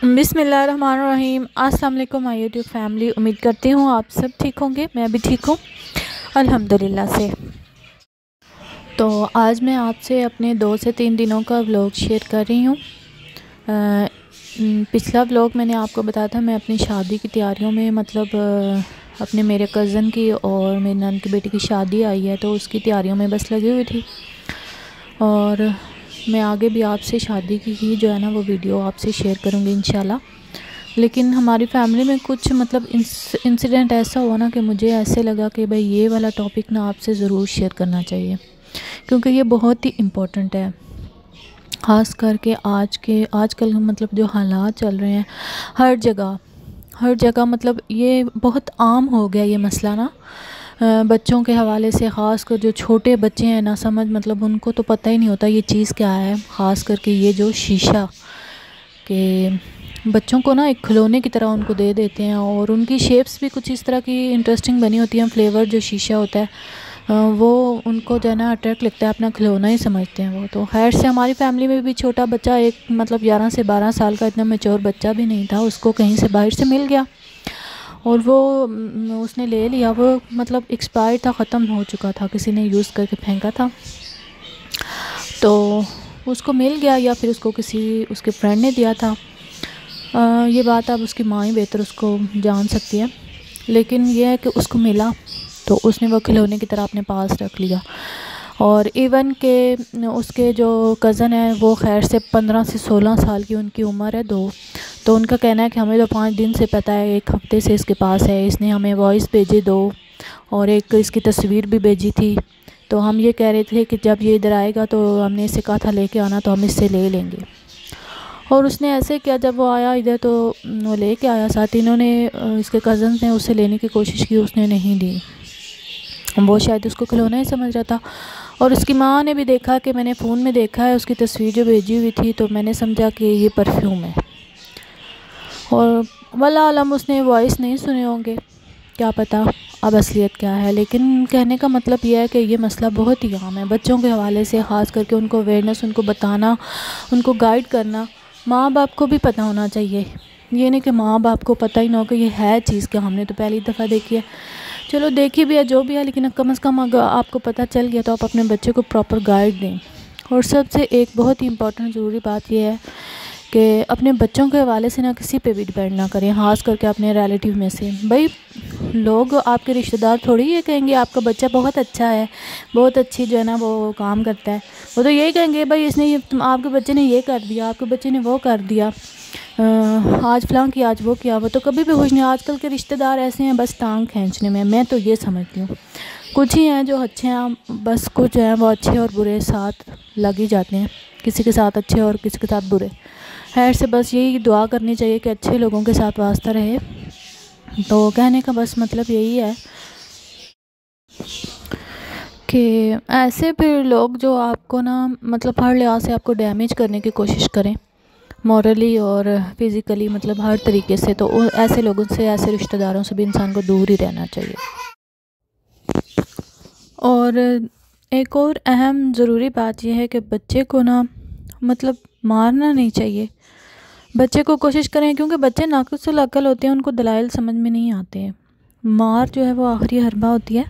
बिस्मिल्लाहिर्रहमानिर्रहीम। अस्सलाम वालेकुम माय यूट्यूब फैमिली। उम्मीद करती हूँ आप सब ठीक होंगे। मैं भी ठीक हूँ अल्हम्दुलिल्लाह से। तो आज मैं आपसे अपने 2 से 3 दिनों का व्लॉग शेयर कर रही हूँ। पिछला व्लॉग मैंने आपको बताया था मैं अपनी शादी की तैयारियों में अपने मेरे कज़न की और मेरी नंद की बेटी की शादी आई है, तो उसकी तैयारियों में बस लगी हुई थी। और मैं आगे भी आपसे शादी की ही जो है ना वो वीडियो आपसे शेयर करूँगी इंशाल्लाह। लेकिन हमारी फैमिली में कुछ इंसिडेंट ऐसा हुआ ना कि मुझे ऐसे लगा कि भाई ये वाला टॉपिक ना आपसे ज़रूर शेयर करना चाहिए, क्योंकि ये बहुत ही इम्पोर्टेंट है। ख़ास करके आजकल जो हालात चल रहे हैं हर जगह ये बहुत आम हो गया ये मसला ना। बच्चों के हवाले से ख़ास कर जो छोटे बच्चे हैं ना समझ उनको तो पता ही नहीं होता ये चीज़ क्या है। ख़ास करके ये जो शीशा के बच्चों को ना एक खिलौने की तरह उनको दे देते हैं, और उनकी शेप्स भी कुछ इस तरह की इंटरेस्टिंग बनी होती हैं। फ्लेवर जो शीशा होता है वो उनको जो है ना अट्रैक्ट लगता है, अपना खिलौना ही समझते हैं वो। तो खैर से हमारी फैमिली में भी छोटा बच्चा एक 11 से 12 साल का इतना मैच्योर बच्चा भी नहीं था, उसको कहीं से बाहर से मिल गया और वो उसने ले लिया। वो एक्सपायर था, ख़त्म हो चुका था, किसी ने यूज़ करके फेंका था, तो उसको मिल गया या फिर उसको किसी उसके फ्रेंड ने दिया था। ये बात अब उसकी माँ ही बेहतर उसको जान सकती है। लेकिन यह है कि उसको मिला तो उसने वो खिलौने की तरह अपने पास रख लिया। और इवन के उसके जो कज़न है वो खैर से 15 से 16 साल की उनकी उम्र है दो। तो उनका कहना है कि हमें तो 5 दिन से पता है, 1 हफ़्ते से इसके पास है, इसने हमें वॉइस भेजे 2 और एक इसकी तस्वीर भी भेजी थी। तो हम ये कह रहे थे कि जब ये इधर आएगा तो हमने इससे कहा था लेके आना, तो हम इससे ले लेंगे। और उसने ऐसे किया, जब वो आया इधर तो वो लेके आया। साथ इन्होंने इसके कज़न्स ने उससे लेने की कोशिश की, उसने नहीं दी। वो शायद उसको खिलौना ही समझ रहा था। और उसकी माँ ने भी देखा कि मैंने फ़ोन में देखा है उसकी तस्वीर जो भेजी हुई थी, तो मैंने समझा कि ये परफ्यूम है। और वल्लाह आलम उसने वॉइस नहीं सुने होंगे, क्या पता अब असलियत क्या है। लेकिन कहने का मतलब यह है कि ये मसला बहुत ही आम है बच्चों के हवाले से। ख़ास करके उनको अवेयरनेस, उनको बताना, उनको गाइड करना माँ बाप को भी पता होना चाहिए। ये नहीं कि माँ बाप को पता ही ना हो कि ये है चीज़ क्या, हमने तो पहली दफ़ा देखी है। चलो देखी भी है जो भी है, लेकिन कम से कम अगर आपको पता चल गया तो आप अपने बच्चे को प्रॉपर गाइड दें। और सबसे एक बहुत ही इम्पोर्टेंट ज़रूरी बात यह है कि अपने बच्चों के हवाले से ना किसी पे भी डिपेंड ना करें, ख़ास करके अपने रिलेटिव में से। भाई लोग आपके रिश्तेदार थोड़ी ये कहेंगे आपका बच्चा बहुत अच्छा है, बहुत अच्छी जो है ना वो काम करता है। वो तो यही कहेंगे भाई इसने ये आपके बच्चे ने ये कर दिया, आपके बच्चे ने वो कर दिया, आज फलां किया, आज वो किया। वो तो कभी भी खुश नहीं। आजकल के रिश्तेदार ऐसे हैं बस टांग खींचने में। मैं तो ये समझती हूँ कुछ ही हैं जो अच्छे हैं, बस कुछ हैं वो अच्छे और बुरे साथ लग ही जाते हैं, किसी के साथ अच्छे और किसी के साथ बुरे। खैर से बस यही दुआ करनी चाहिए कि अच्छे लोगों के साथ वास्ता रहे। तो कहने का बस मतलब यही है कि ऐसे फिर लोग जो आपको ना हर लिहाज से आपको डैमेज करने की कोशिश करें, मॉरली और फिज़िकली, हर तरीके से, तो ऐसे लोगों से, ऐसे रिश्तेदारों से भी इंसान को दूर ही रहना चाहिए। और एक और अहम ज़रूरी बात यह है कि बच्चे को ना मारना नहीं चाहिए। बच्चे को कोशिश करें, क्योंकि बच्चे नाक़िसुल अक़ल होते हैं, उनको दलाइल समझ में नहीं आते हैं। मार जो है वो आखिरी हरबा होती है,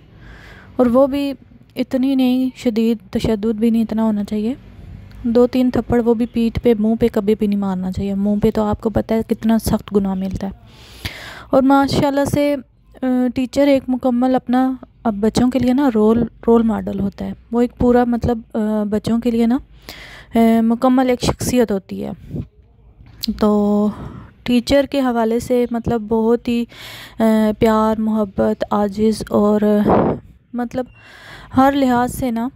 और वो भी इतनी नहीं, शदीद तशद्दुद भी नहीं इतना होना चाहिए। 2-3 थप्पड़, वो भी पीठ पे, मुंह पे कभी भी नहीं मारना चाहिए। मुंह पे तो आपको पता है कितना सख्त गुनाह मिलता है। और माशाल्लाह से टीचर एक मुकम्मल अपना अब बच्चों के लिए ना रोल मॉडल होता है। वो एक पूरा बच्चों के लिए ना मुकम्मल एक शख्सियत होती है। तो टीचर के हवाले से बहुत ही प्यार, मोहब्बत, आजिज़ और हर लिहाज से ना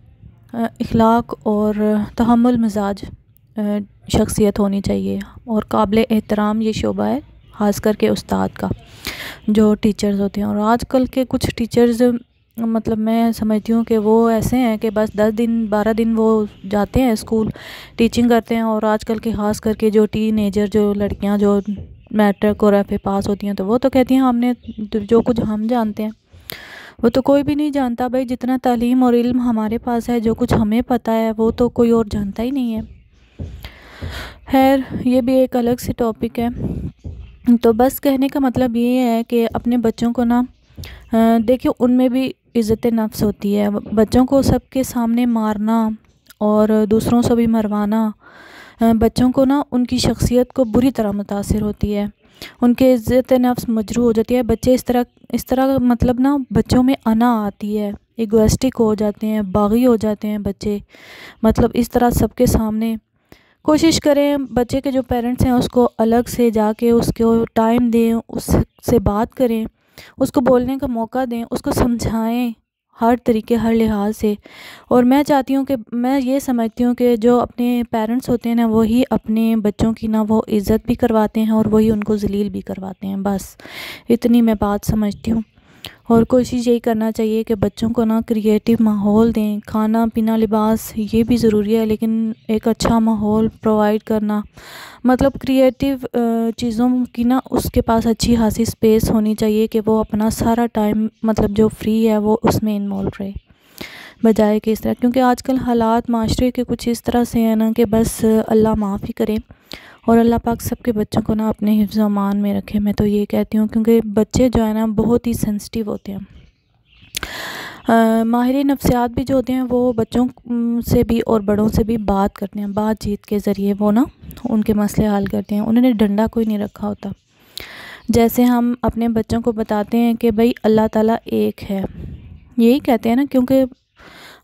इखलाक और तहम्मुल मिजाज शख्सियत होनी चाहिए। और काबिल एहतराम ये शोबा है, ख़ास करके उस्ताद का, जो टीचर्स होते हैं। और आजकल के कुछ टीचर्स मैं समझती हूँ कि वो ऐसे हैं कि बस 10 दिन 12 दिन वो जाते हैं स्कूल, टीचिंग करते हैं। और आजकल के ख़ास करके जो टीनेजर, जो लड़कियाँ जो मैट्रिक और एफ ए पास होती हैं, तो वो तो कहती हैं हमने जो कुछ हम जानते हैं वो तो कोई भी नहीं जानता। भाई जितना तालीम और इल्म हमारे पास है, जो कुछ हमें पता है, वो तो कोई और जानता ही नहीं है। खैर ये भी एक अलग से टॉपिक है। तो बस कहने का मतलब ये है कि अपने बच्चों को ना देखिए उनमें भी इज़्ज़त नफ्स होती है। बच्चों को सबके सामने मारना और दूसरों से भी मरवाना बच्चों को ना उनकी शख्सियत को बुरी तरह मुतासिर होती है, उनके इज़्ज़त नफ्स मजरूह हो जाती है। बच्चे इस तरह मतलब ना बच्चों में अना आती है, इगोइस्टिक हो जाते हैं, बागी हो जाते हैं बच्चे। मतलब इस तरह सबके सामने कोशिश करें बच्चे के जो पेरेंट्स हैं उसको अलग से जाके उसको टाइम दें, उससे बात करें, उसको बोलने का मौका दें, उसको समझाएं हर तरीके हर लिहाज से। और मैं चाहती हूँ कि मैं ये समझती हूँ कि जो अपने पेरेंट्स होते हैं ना वही अपने बच्चों की ना वो इज़्ज़त भी करवाते हैं और वही उनको ज़लील भी करवाते हैं। बस इतनी मैं बात समझती हूँ। और कोशिश यही करना चाहिए कि बच्चों को ना क्रिएटिव माहौल दें, खाना पीना लिबास ये भी ज़रूरी है, लेकिन एक अच्छा माहौल प्रोवाइड करना मतलब क्रिएटिव चीज़ों की ना उसके पास अच्छी खासी स्पेस होनी चाहिए कि वो अपना सारा टाइम मतलब जो फ्री है वो उसमें इन्वॉल्व रहे, बजाय कि इस तरह। क्योंकि आजकल हालात माशरे के कुछ इस तरह से हैं ना कि बस अल्लाह माफ़ ही करे और अल्लाह पाक सबके बच्चों को ना अपने हिफ्ज़ अमान में रखे। मैं तो ये कहती हूँ क्योंकि बच्चे जो है ना बहुत ही सेंसिटिव होते हैं। माहिर नफ्सियात भी जो होते हैं वो बच्चों से भी और बड़ों से भी बात करते हैं, बातचीत के ज़रिए वो ना उनके मसले हल करते हैं। उन्होंने डंडा कोई नहीं रखा होता। जैसे हम अपने बच्चों को बताते हैं कि भाई अल्लाह ताला एक है, यही कहते हैं ना, क्योंकि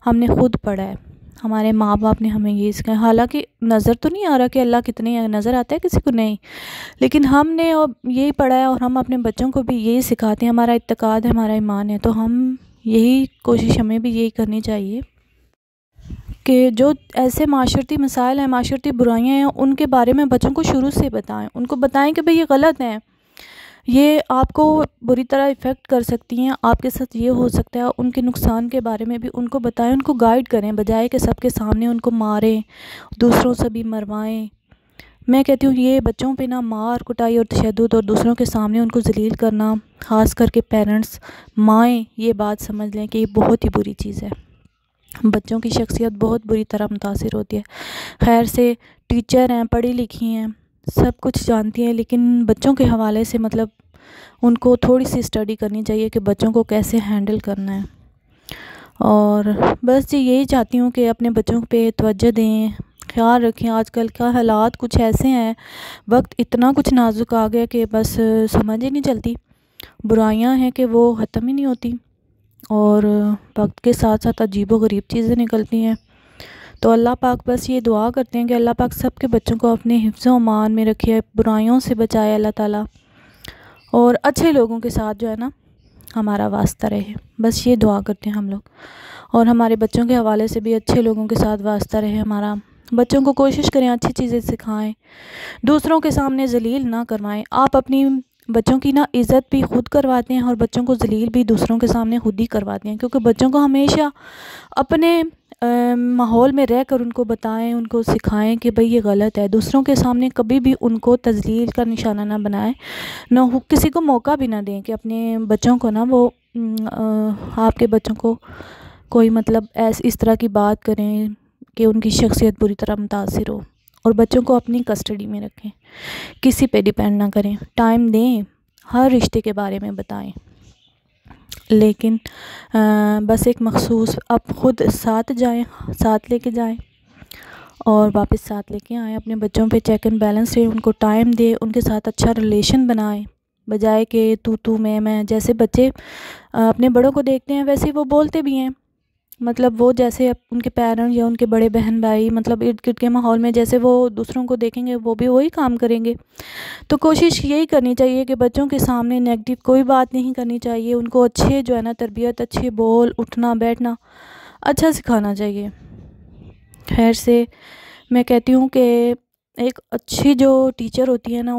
हमने खुद पढ़ा है, हमारे माँ बाप ने हमें ये सिखाया। हालांकि नज़र तो नहीं आ रहा कि अल्लाह कितने हैं, नज़र आता है किसी को नहीं, लेकिन हमने और यही पढ़ा है और हम अपने बच्चों को भी यही सिखाते हैं। हमारा इत्तेकाद है, हमारा ईमान है, तो हम यही कोशिश हमें भी यही करनी चाहिए कि जो ऐसे माशरती मसाइल हैं, माशरती बुराइयां हैं, उनके बारे में बच्चों को शुरू से बताएं। उनको बताएं कि भाई ये गलत है, ये आपको बुरी तरह इफ़ेक्ट कर सकती हैं, आपके साथ ये हो सकता है। उनके नुकसान के बारे में भी उनको बताएं, उनको गाइड करें, बजाय कि सबके सामने उनको मारें, दूसरों से भी मरवाएं। मैं कहती हूँ ये बच्चों पे ना मार कुटाई और तशद्दुद और दूसरों के सामने उनको ज़लील करना, ख़ास करके पेरेंट्स माएँ ये बात समझ लें कि ये बहुत ही बुरी चीज़ है। बच्चों की शख्सियत बहुत बुरी तरह मुतासिर होती है। खैर से टीचर हैं, पढ़ी लिखी हैं, सब कुछ जानती हैं, लेकिन बच्चों के हवाले से मतलब उनको थोड़ी सी स्टडी करनी चाहिए कि बच्चों को कैसे हैंडल करना है। और बस जी यही चाहती हूँ कि अपने बच्चों पे तवज्जो दें, ख्याल रखें। आजकल का हालात कुछ ऐसे हैं, वक्त इतना कुछ नाजुक आ गया कि बस समझ ही नहीं चलती। बुराइयां हैं कि वो ख़त्म ही नहीं होती और वक्त के साथ साथ अजीबो-गरीब चीज़ें निकलती हैं। तो अल्लाह पाक बस ये दुआ करते हैं कि अल्लाह पाक सबके बच्चों को अपने हिफ्ज़ व अमान में रखे, बुराइयों से बचाए अल्लाह ताला, और अच्छे लोगों के साथ जो है ना हमारा वास्ता रहे। बस ये दुआ करते हैं हम लोग, और हमारे बच्चों के हवाले से भी अच्छे लोगों के साथ वास्ता रहे हमारा। बच्चों को कोशिश करें अच्छी चीज़ें सिखाएं, दूसरों के सामने ज़लील ना करवाएं। आप अपनी बच्चों की ना इज़्ज़त भी खुद करवाते हैं और बच्चों को ज़लील भी दूसरों के सामने खुद ही करवाते हैं, क्योंकि बच्चों को हमेशा अपने माहौल में रहकर उनको बताएं, उनको सिखाएं कि भाई ये गलत है। दूसरों के सामने कभी भी उनको तज़लील का निशाना ना बनाएं, ना किसी को मौका भी ना दें कि अपने बच्चों को ना वो आपके बच्चों को कोई मतलब इस तरह की बात करें कि उनकी शख्सियत बुरी तरह मुतासिर हो। और बच्चों को अपनी कस्टडी में रखें, किसी पे डिपेंड ना करें, टाइम दें, हर रिश्ते के बारे में बताएं, लेकिन बस एक मखसूस आप ख़ुद साथ जाएं, साथ लेके जाएं और वापस साथ लेके आएँ। अपने बच्चों पे चेक एंड बैलेंस दें, उनको टाइम दें, उनके साथ अच्छा रिलेशन बनाएं, बजाय कि तू मैं। जैसे बच्चे अपने बड़ों को देखते हैं वैसे ही वो बोलते भी हैं। मतलब वो जैसे उनके पेरेंट्स या उनके बड़े बहन भाई मतलब इर्द गिर्द के माहौल में जैसे वो दूसरों को देखेंगे वो भी वही काम करेंगे। तो कोशिश यही करनी चाहिए कि बच्चों के सामने नेगेटिव कोई बात नहीं करनी चाहिए, उनको अच्छे जो है ना तरबियत, अच्छे बोल, उठना बैठना अच्छा सिखाना चाहिए। खैर से मैं कहती हूँ कि एक अच्छी जो टीचर होती है ना